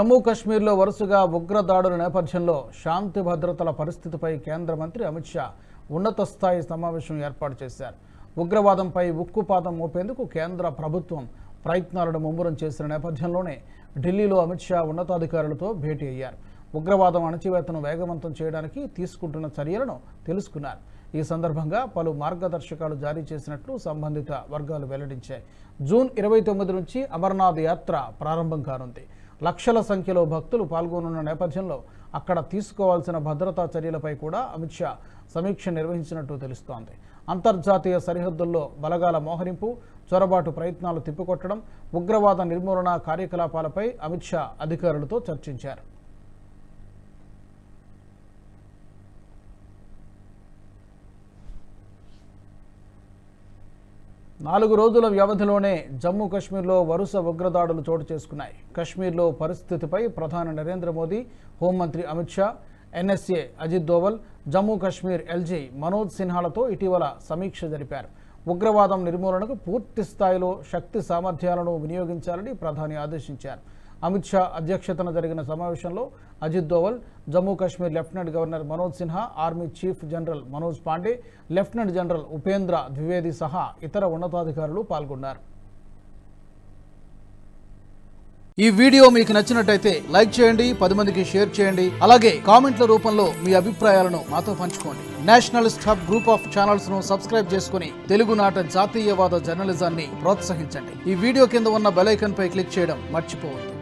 జమ్మూ కశ్మీర్లో వరుసగా ఉగ్రదాడుల నేపథ్యంలో శాంతి భద్రతల పరిస్థితిపై కేంద్ర మంత్రి అమిత్ షా ఉన్నత స్థాయి సమావేశం ఏర్పాటు చేశారు. ఉగ్రవాదంపై ఉక్కుపాదం మోపేందుకు కేంద్ర ప్రభుత్వం ప్రయత్నాలను ముమ్మరం చేసిన నేపథ్యంలోనే ఢిల్లీలో అమిత్ షా ఉన్నతాధికారులతో భేటీ అయ్యారు. ఉగ్రవాదం అణచివేతను వేగవంతం చేయడానికి తీసుకుంటున్న చర్యలను తెలుసుకున్నారు. ఈ సందర్భంగా పలు మార్గదర్శకాలు జారీ చేసినట్లు సంబంధిత వర్గాలు వెల్లడించాయి. జూన్ 29 నుంచి అమర్నాథ్ యాత్ర ప్రారంభం కానుంది. లక్షల సంఖ్యలో భక్తులు పాల్గొనున్న నేపథ్యంలో అక్కడ తీసుకోవాల్సిన భద్రతా చర్యలపై కూడా అమిత్ షా సమీక్ష నిర్వహించినట్టు తెలుస్తోంది. అంతర్జాతీయ సరిహద్దుల్లో బలగాల మోహరింపు, చొరబాటు ప్రయత్నాలు తిప్పికొట్టడం, ఉగ్రవాద నిర్మూలన కార్యకలాపాలపై అమిత్ షా అధికారులతో చర్చించారు. నాలుగు రోజుల వ్యవధిలోనే జమ్మూ కశ్మీర్లో వరుస ఉగ్రదాడులు చోటు చేసుకున్నాయి. కశ్మీర్లో పరిస్థితిపై ప్రధాని నరేంద్ర మోదీ, హోంమంత్రి అమిత్ షా, ఎన్ఎస్ఏ అజిత్ దోవల్, జమ్మూ కశ్మీర్ ఎల్జీ మనోజ్ సిన్హాలతో ఇటీవల సమీక్ష జరిపారు. ఉగ్రవాదం నిర్మూలనకు పూర్తి స్థాయిలో శక్తి సామర్థ్యాలను వినియోగించాలని ప్రధాని ఆదేశించారు. అమిత్ షా అధ్యక్షతన జరిగిన సమావేశంలో Ajit Doval, Jammu Kashmir lieutenant governor Manoj Sinha, army chief general Manoj Pandey, lieutenant general Upendra Dwivedi సహా ఇతర ఉన్నతాధికారులు పాల్గొన్నారు. ఈ వీడియో మీకు నచ్చినట్టయితే లైక్ చేయండి, 10 మందికి షేర్ చేయండి. అలాగే కామెంట్ల రూపంలో మీ అభిప్రాయాలను మాతో పంచుకోండి. Nationalist hub group of channels ను సబ్స్క్రైబ్ చేసుకుని తెలుగునాట జాతీయవాద జర్నలిజాన్ని ప్రోత్సహించండి. ఈ వీడియో కింద ఉన్న బెల్ ఐకాన్ పై క్లిక్ చేయడం మర్చిపోవద్దు.